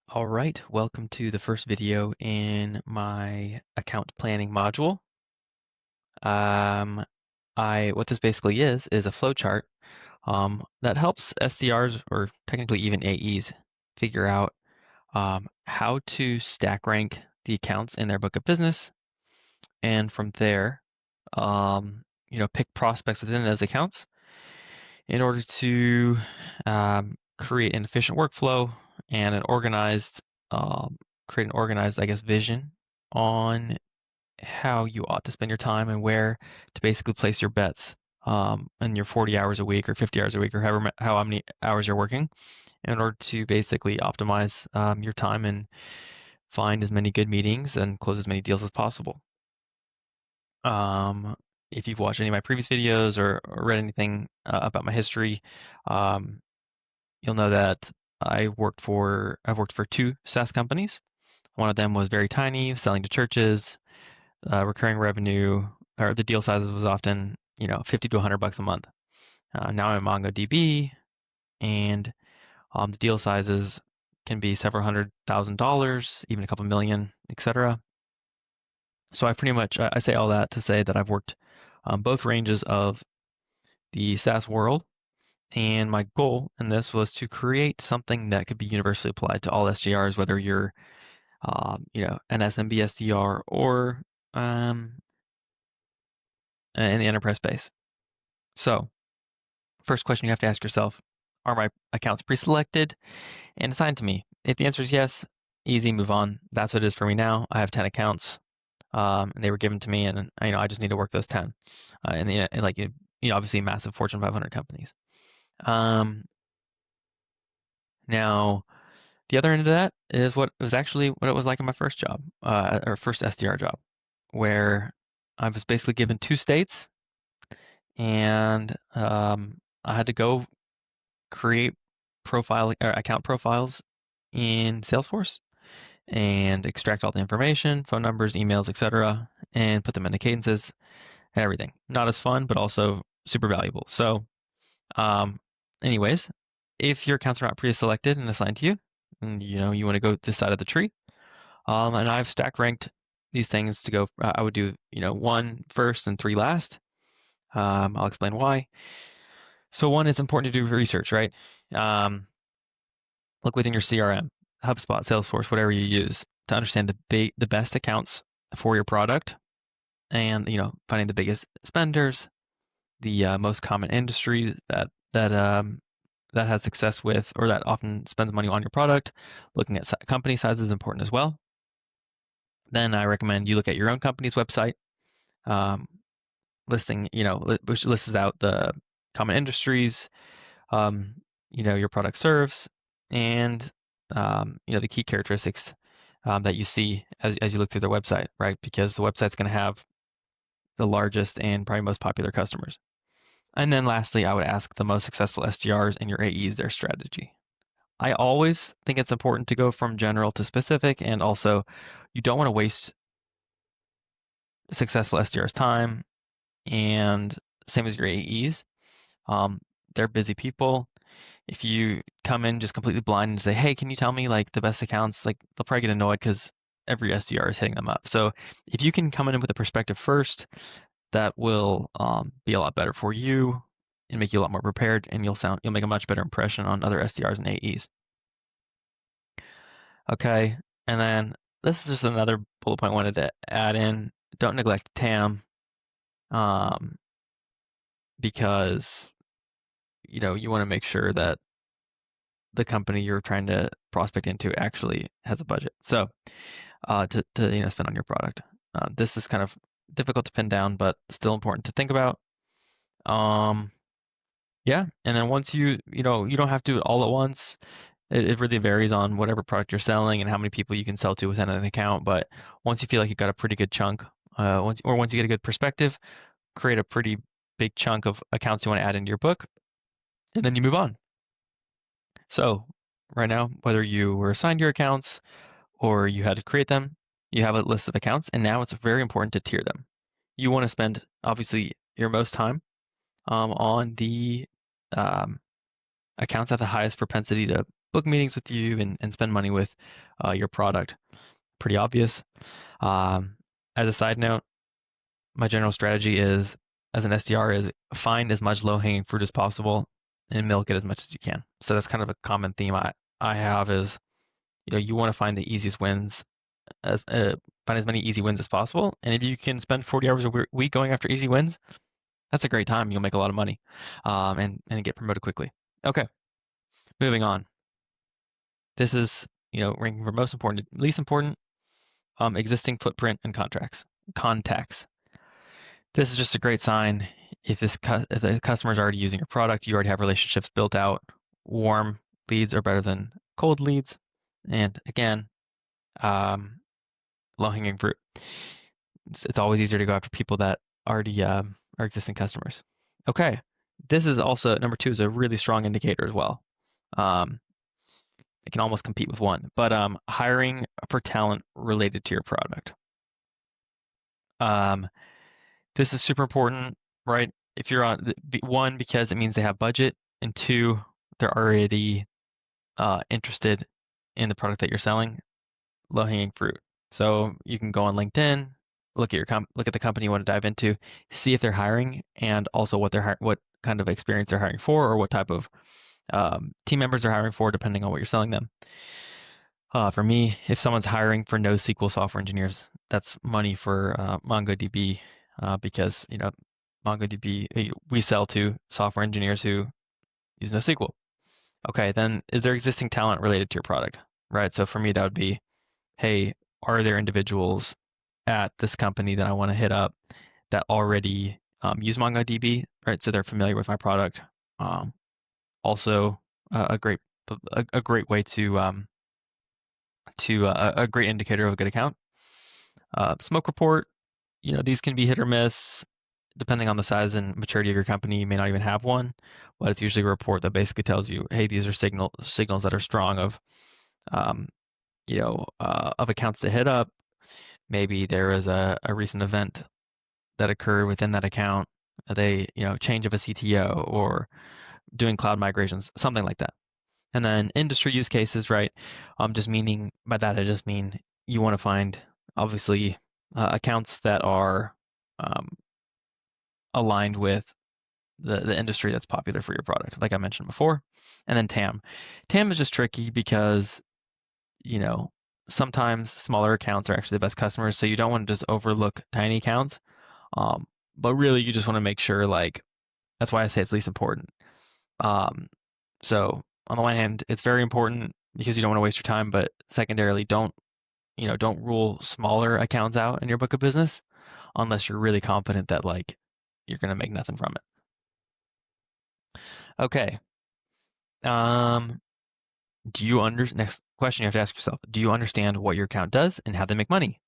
All right, welcome to the first video in my account planning module. Um, what this basically is a flowchart that helps SDRs or technically even AEs figure out how to stack rank the accounts in their book of business, and from there, pick prospects within those accounts in order to create an efficient workflow and um, create an organized, I guess, vision on how you ought to spend your time and where to basically place your bets in your 40 hours a week or 50 hours a week or how many hours you're working in order to basically optimize your time and find as many good meetings and close as many deals as possible. Um, if you've watched any of my previous videos or read anything about my history, um, you'll know that I've worked for two SaaS companies. One of them was very tiny, selling to churches, recurring revenue, or the deal sizes was often, 50 to 100 bucks a month. Now I'm at MongoDB, and the deal sizes can be several $100,000, even a couple million, etc. So I pretty much I say all that to say that I've worked both ranges of the SaaS world, and my goal in this was to create something that could be universally applied to all SDRs, whether you're an SMB SDR or um, in the enterprise space. So, first question you have to ask yourself, are my accounts pre-selected and assigned to me? If the answer is yes, easy, move on. That's what it is for me now. I have 10 accounts, and they were given to me, and I just need to work those 10. Obviously massive Fortune 500 companies. Now, the other end of that is what it was like in my first job, or first SDR job, where I was basically given two states, and I had to go create profile or account profiles in Salesforce and extract all the information, phone numbers, emails, etc., and put them into cadences and everything. Not as fun, but also super valuable. So, um, anyways, if your accounts are not pre-selected and assigned to you, and you want to go this side of the tree, and I've stack ranked these things to go. I would do one first and three last. I'll explain why. So one is important to do research, right? Um, look within your CRM, HubSpot, Salesforce, whatever you use to understand the best accounts for your product, and finding the biggest spenders, the most common industry that has success with or that often spends money on your product. Looking at company size is important as well. Then I recommend you look at your own company's website, um, listing, which lists out the common industries, um, your product serves, and the key characteristics that you see as you look through their website, right? Because the website's going to have the largest and probably most popular customers. And then lastly, I would ask the most successful SDRs and your AEs their strategy. I always think it's important to go from general to specific, and also you don't want to waste successful SDRs' time, and same as your AEs. Um, they're busy people. If you come in just completely blind and say, "Hey, can you tell me like the best accounts?" Like they'll probably get annoyed because every SDR is hitting them up. So if you can come in with a perspective first, that will be a lot better for you and make you a lot more prepared, and you'll make a much better impression on other SDRs and AEs. Okay, and then this is just another bullet point I wanted to add in. Don't neglect TAM, um, because you want to make sure that the company you're trying to prospect into actually has a budget. So to spend on your product. This is kind of difficult to pin down, but still important to think about. Um, yeah, and then once you don't have to do it all at once. It really varies on whatever product you're selling and how many people you can sell to within an account. But once you feel like you've got a pretty good chunk, once you get a good perspective, create a pretty big chunk of accounts you want to add into your book, and then you move on. So right now, whether you were assigned your accounts or you had to create them, you have a list of accounts, and now it's very important to tier them. You want to spend obviously your most time on the um, accounts that have the highest propensity to book meetings with you and spend money with your product. Pretty obvious. As a side note, my general strategy is, as an SDR, is find as much low-hanging fruit as possible and milk it as much as you can. So that's kind of a common theme I have is, you want to find the easiest wins, as find as many easy wins as possible. And if you can spend 40 hours a week going after easy wins, that's a great time. You'll make a lot of money, and get promoted quickly. Okay, moving on. This is, ranking from most important to least important. Existing footprint and contacts. This is just a great sign. If the customer is already using your product, you already have relationships built out. Warm leads are better than cold leads. And again, low-hanging fruit. It's always easier to go after people that already are existing customers. Okay, this is also, number 2 is a really strong indicator as well. It can almost compete with 1, but hiring for talent related to your product. This is super important, right? If you're on 1, because it means they have budget, and 2, they're already interested in the product that you're selling. Low-hanging fruit. So you can go on LinkedIn, look at the company you want to dive into, see if they're hiring, and also what kind of experience they're hiring for, or what type of team members they're hiring for, depending on what you're selling them. For me, if someone's hiring for NoSQL software engineers, that's money for MongoDB, because MongoDB, we sell to software engineers who use NoSQL. Okay, then is there existing talent related to your product, right? So for me, that would be, hey, are there individuals at this company that I want to hit up that already use MongoDB, right? So they're familiar with my product. Also, a great way to a great indicator of a good account. Smoke report, these can be hit or miss depending on the size and maturity of your company. You may not even have one, but it's usually a report that basically tells you, hey, these are signals that are strong of of accounts to hit up. Maybe there is a recent event that occurred within that account. They, change of a CTO or doing cloud migrations, something like that. And then industry use cases, right? Just meaning by that, I just mean you want to find obviously accounts that are aligned with the industry that's popular for your product, like I mentioned before. And then TAM. TAM is just tricky because, sometimes smaller accounts are actually the best customers. So you don't want to just overlook tiny accounts. But really, you just want to make sure, that's why I say it's least important. So on the one hand, it's very important because you don't want to waste your time, but secondarily, don't rule smaller accounts out in your book of business unless you're really confident that you're going to make nothing from it. Okay. Next question you have to ask yourself, do you understand what your account does and how they make money?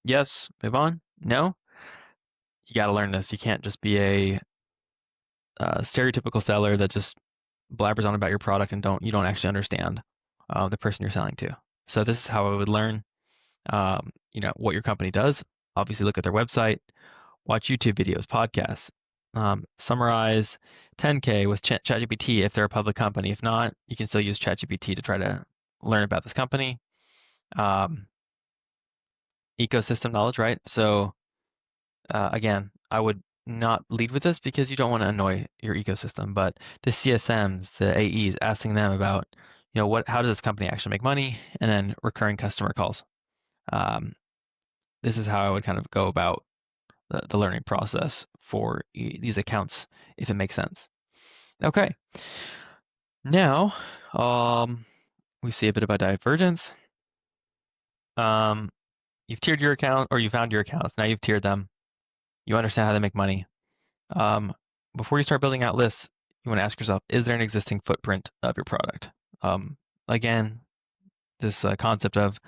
Yes, move on. No, you got to learn this. You can't just be a stereotypical seller that just blabbers on about your product and you don't actually understand the person you're selling to. So this is how I would learn, what your company does. Obviously, look at their website, watch YouTube videos, podcasts, summarize 10K with ChatGPT if they're a public company. If not, you can still use ChatGPT to try to learn about this company. Ecosystem knowledge, right? So again, I would not lead with this because you don't want to annoy your ecosystem, but the CSMs, the AEs, asking them about, how does this company actually make money, and then recurring customer calls. This is how I would kind of go about the learning process for these accounts, if it makes sense. Okay. Now, we see a bit about divergence. You've tiered your account, or you found your accounts. Now you've tiered them. You understand how they make money. Before you start building out lists, you want to ask yourself, is there an existing footprint of your product? Again, this concept of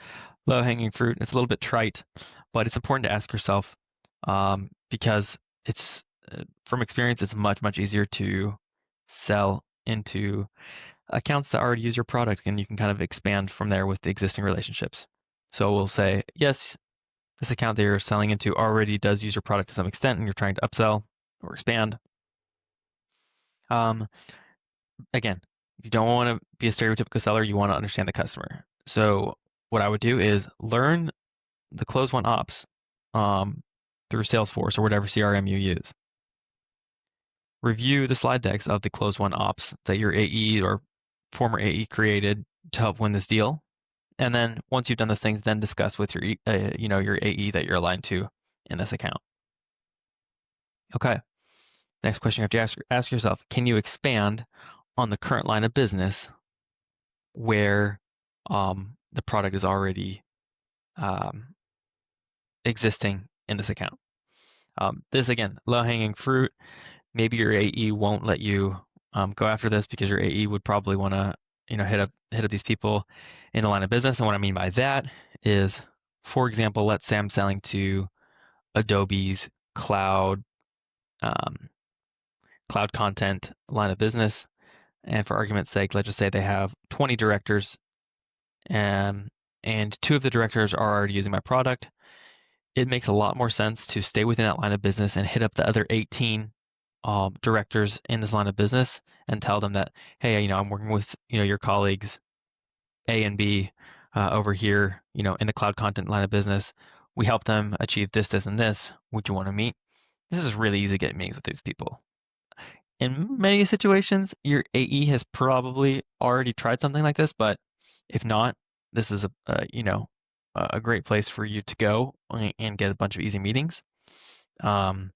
low-hanging fruit, it's a little bit trite, but it's important to ask yourself because it's, from experience, it's much, much easier to sell into accounts that already use your product, and you can kind of expand from there with the existing relationships. So we'll say, yes, this account that you're selling into already does use your product to some extent, and you're trying to upsell or expand. Again, You don't want to be a stereotypical seller. You want to understand the customer. So what I would do is learn the close one ops um, through Salesforce or whatever CRM you use. Review the slide decks of the close one ops that your AE or former AE created to help win this deal. And then once you've done those things, then discuss with your your AE that you're aligned to in this account. Okay. Next question you have to ask yourself, can you expand on the current line of business where the product is already um, existing in this account? This again, low-hanging fruit. Maybe your AE won't let you go after this because your AE would probably want to, hit up these people in the line of business. And what I mean by that is, for example, let's say I'm selling to Adobe's um, cloud content line of business. And for argument's sake, let's just say they have 20 directors, and two of the directors are already using my product. It makes a lot more sense to stay within that line of business and hit up the other 18 directors in this line of business and tell them that, hey, I'm working with, your colleagues A and B over here, in the cloud content line of business. We help them achieve this, this, and this. Would you want to meet? This is really easy to get meetings with these people. In many situations, your AE has probably already tried something like this, but if not, this is a great place for you to go and get a bunch of easy meetings. Um,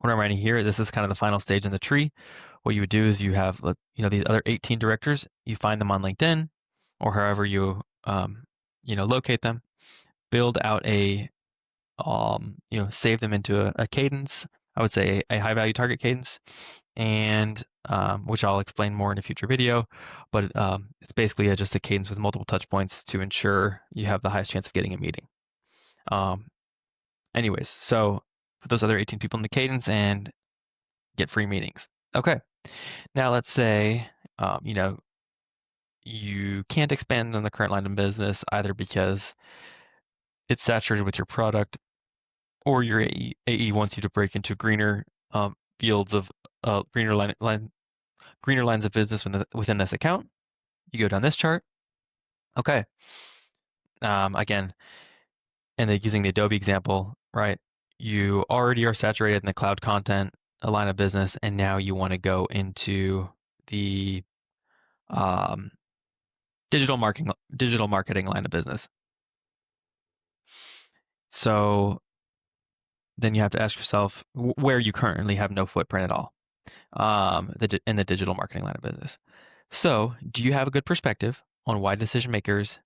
what I'm writing here, this is kind of the final stage in the tree. What you would do is you have, these other 18 directors. You find them on LinkedIn or however you, locate them. Build out save them into a cadence. I would say a high value target cadence, and which I'll explain more in a future video. But it's basically just a cadence with multiple touch points to ensure you have the highest chance of getting a meeting. Anyways, so put those other 18 people in the cadence and get free meetings. Okay, now let's say you can't expand on the current line of business either because it's saturated with your product, or your AE wants you to break into greener fields of greener lines of business within this account. You go down this chart. Okay. Again, and using the Adobe example, right? You already are saturated in the cloud content line of business, and now you want to go into the um, digital marketing line of business. So then you have to ask yourself where you currently have no footprint at all in the digital marketing line of business. So, do you have a good perspective on why decision makers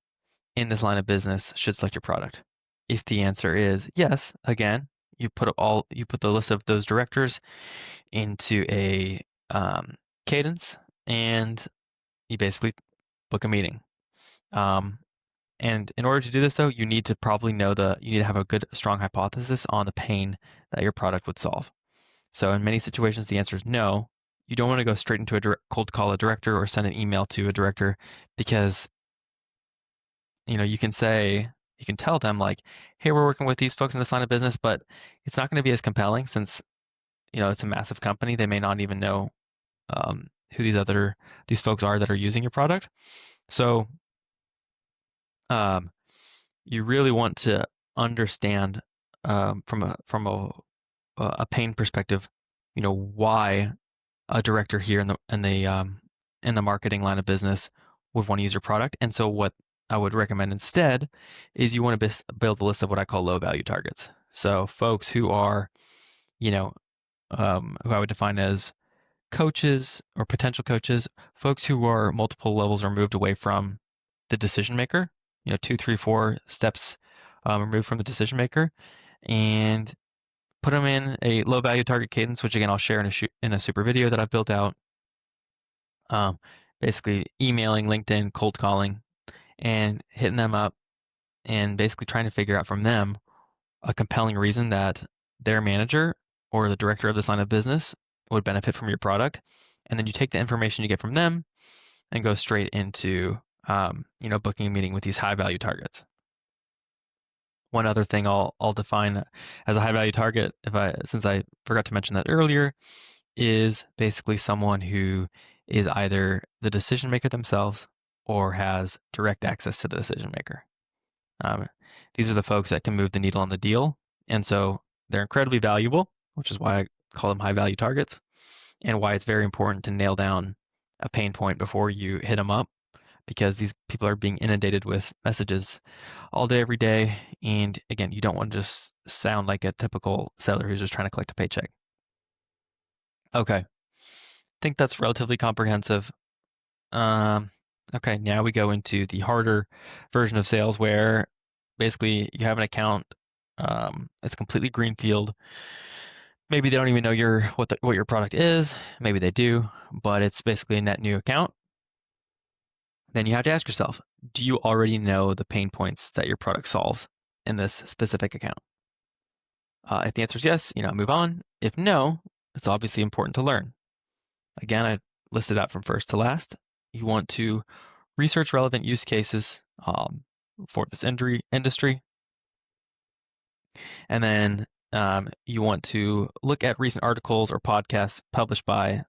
in this line of business should select your product? If the answer is yes, again, you put the list of those directors into a cadence, and you basically book a meeting. And in order to do this, though, you need to have a good, strong hypothesis on the pain that your product would solve. So in many situations, the answer is no. You don't want to go straight into a cold call a director or send an email to a director because, you can tell them like, hey, we're working with these folks in this line of business, but it's not going to be as compelling since, it's a massive company. They may not even know who these folks are that are using your product. So you really want to understand from a pain perspective, why a director here in the marketing line of business would want to use your product. And so what I would recommend instead is you want to build a list of what I call low value targets. So folks who are, who I would define as coaches or potential coaches, folks who are multiple levels removed away from the decision maker, 2, 3, 4 steps removed from the decision maker, and put them in a low value target cadence, which again I'll share in a super video that I've built out. Basically emailing, LinkedIn, cold calling, and hitting them up, and basically trying to figure out from them a compelling reason that their manager or the director of this line of business would benefit from your product. And then you take the information you get from them and go straight into booking a meeting with these high value targets. One other thing I'll define as a high value target, since I forgot to mention that earlier, is basically someone who is either the decision maker themselves or has direct access to the decision maker. Um, these are the folks that can move the needle on the deal, and so they're incredibly valuable, which is why I call them high value targets, and why it's very important to nail down a pain point before you hit them up, because these people are being inundated with messages all day, every day. And again, you don't want to just sound like a typical seller who's just trying to collect a paycheck. Okay, I think that's relatively comprehensive. Um, okay, now we go into the harder version of sales where basically you have an account. It's completely greenfield. Maybe they don't even know what your product is. Maybe they do, but it's basically a net new account. Then you have to ask yourself, do you already know the pain points that your product solves in this specific account? If the answer is yes, move on. If no, it's obviously important to learn. Again, I listed out from first to last. You want to research relevant use cases for this industry, and then you want to look at recent articles or podcasts published by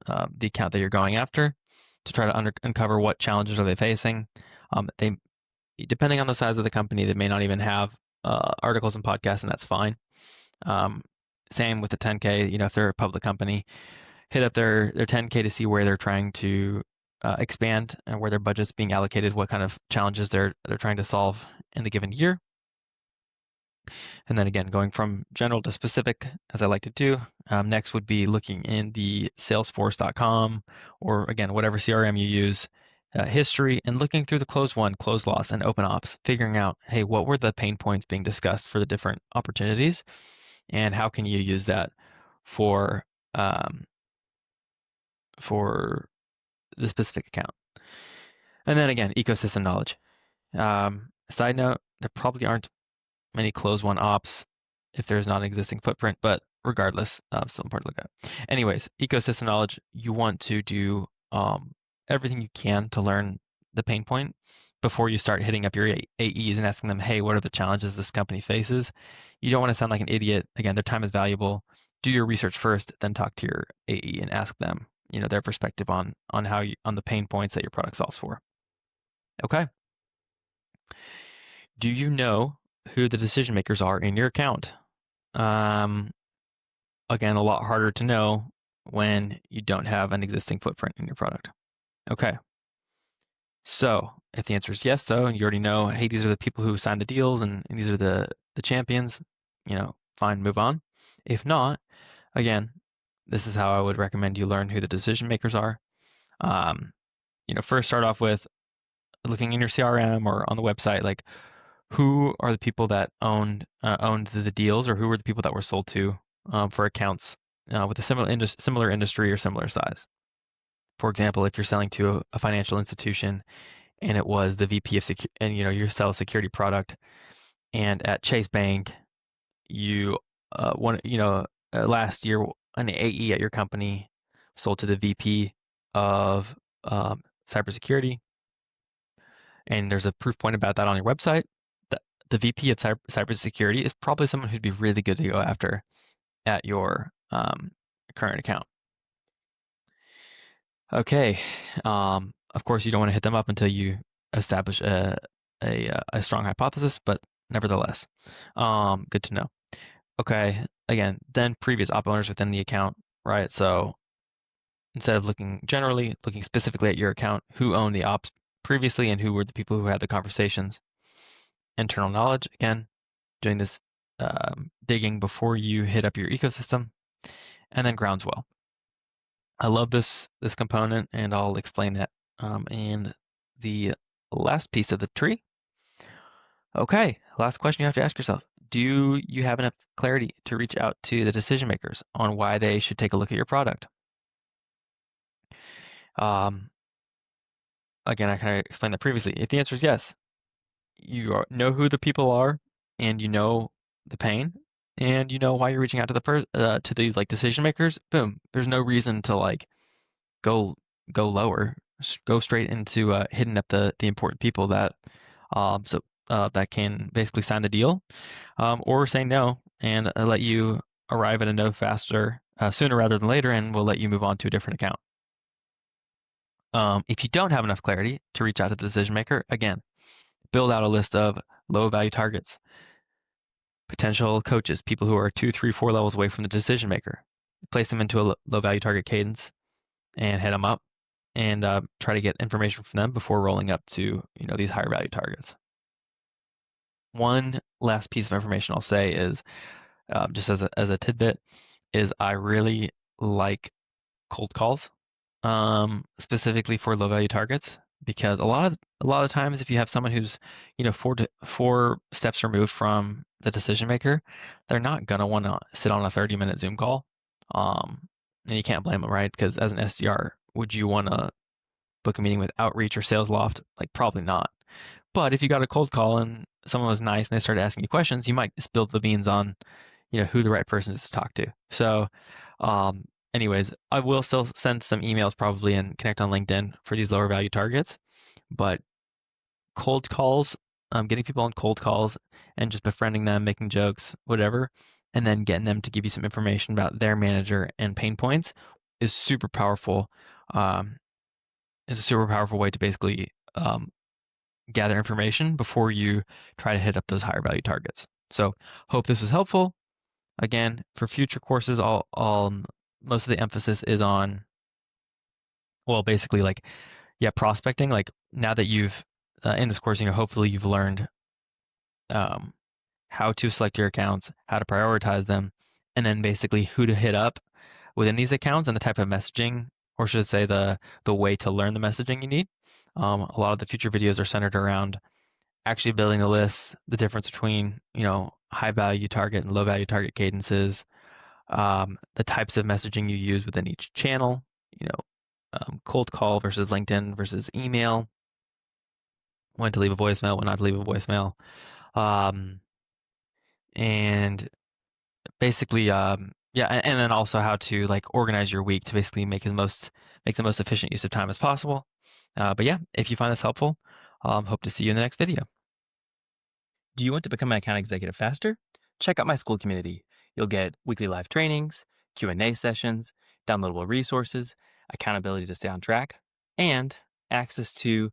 the account that you're going after to try to uncover what challenges are they facing. They, depending on the size of the company, they may not even have articles and podcasts, and that's fine. Same with the 10K. If they're a public company, hit up their 10K to see where they're trying to expand and where their budget's being allocated, what kind of challenges they're trying to solve in the given year. And then again, going from general to specific, as I like to do. Next would be looking in the Salesforce.com or again, whatever CRM you use, history, and looking through the close won, close loss, and open ops, figuring out, hey, what were the pain points being discussed for the different opportunities, and how can you use that for the specific account. And then again, ecosystem knowledge. Side note, there probably aren't many close won ops if there's not an existing footprint, but regardless, still important to look at. Anyways, ecosystem knowledge, you want to do everything you can to learn the pain point before you start hitting up your AEs and asking them, hey, what are the challenges this company faces? You don't want to sound like an idiot. Again, their time is valuable. Do your research first, then talk to your AE and ask them, their perspective on on the pain points that your product solves for. Okay. Do you know who the decision makers are in your account? Again, a lot harder to know when you don't have an existing footprint in your product. Okay. So if the answer is yes, though, and you already know, hey, these are the people who signed the deals and these are the champions, fine, move on. If not, again, this is how I would recommend you learn who the decision makers are. First start off with looking in your CRM or on the website, like who are the people that owned the deals, or who were the people that were sold to for accounts with a similar industry or similar size. For example, if you're selling to a financial institution and it was the VP of security, and you sell a security product, and at Chase Bank you last year an AE at your company sold to the VP of cybersecurity, and there's a proof point about that on your website, the VP of cybersecurity is probably someone who'd be really good to go after at your current account. Okay. Of course, you don't want to hit them up until you establish a strong hypothesis, but nevertheless, good to know. Okay. Again, then previous op owners within the account, right? So instead of looking generally, looking specifically at your account, who owned the ops previously and who were the people who had the conversations. Internal knowledge, again, doing this digging before you hit up your ecosystem, and then groundswell. I love this component, and I'll explain that in the last piece of the tree. Okay, last question you have to ask yourself. Do you have enough clarity to reach out to the decision makers on why they should take a look at your product? Again, I kind of explained that previously. If the answer is yes, you know who the people are, and you know the pain, and you know why you're reaching out to these like decision makers. Boom, there's no reason to like go lower. Go straight into hitting up the important people that that can basically sign the deal, or say no and let you arrive at a no faster sooner rather than later, and we'll let you move on to a different account. If you don't have enough clarity to reach out to the decision maker, again, build out a list of low value targets, potential coaches, people who are 2, 3, 4 levels away from the decision maker. Place them into a low value target cadence and hit them up and try to get information from them before rolling up to these higher value targets. One last piece of information I'll say is just as a tidbit is I really like cold calls, specifically for low value targets, because a lot of times if you have someone who's four steps removed from the decision maker, they're not gonna want to sit on a 30-minute Zoom call, and you can't blame them, right? Because as an SDR, would you want to book a meeting with Outreach or Sales Loft? Like probably not. But if you got a cold call and someone was nice and they started asking you questions, you might spill the beans on who the right person is to talk to. So, um, anyways, I will still send some emails probably and connect on LinkedIn for these lower value targets. But cold calls, getting people on cold calls and just befriending them, making jokes, whatever, and then getting them to give you some information about their manager and pain points is super powerful. Um, is a super powerful way to basically gather information before you try to hit up those higher value targets. So, hope this was helpful. Again, for future courses, most of the emphasis is on, well, basically like, yeah, prospecting. Like now that you've in this course, hopefully you've learned um, how to select your accounts, how to prioritize them, and then basically who to hit up within these accounts and the type of messaging, or should I say the way to learn the messaging you need. A lot of the future videos are centered around actually building a list, the difference between high value target and low value target cadences, the types of messaging you use within each channel, cold call versus LinkedIn versus email, when to leave a voicemail, when not to leave a voicemail, um, and basically, yeah, and then also how to like organize your week to basically make the most efficient use of time as possible. But yeah, if you find this helpful, hope to see you in the next video. Do you want to become an account executive faster? Check out my Skool Community. You'll get weekly live trainings, Q&A sessions, downloadable resources, accountability to stay on track, and access to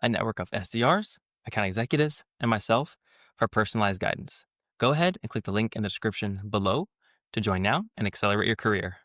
a network of SDRs, account executives, and myself for personalized guidance. Go ahead and click the link in the description below to join now and accelerate your career.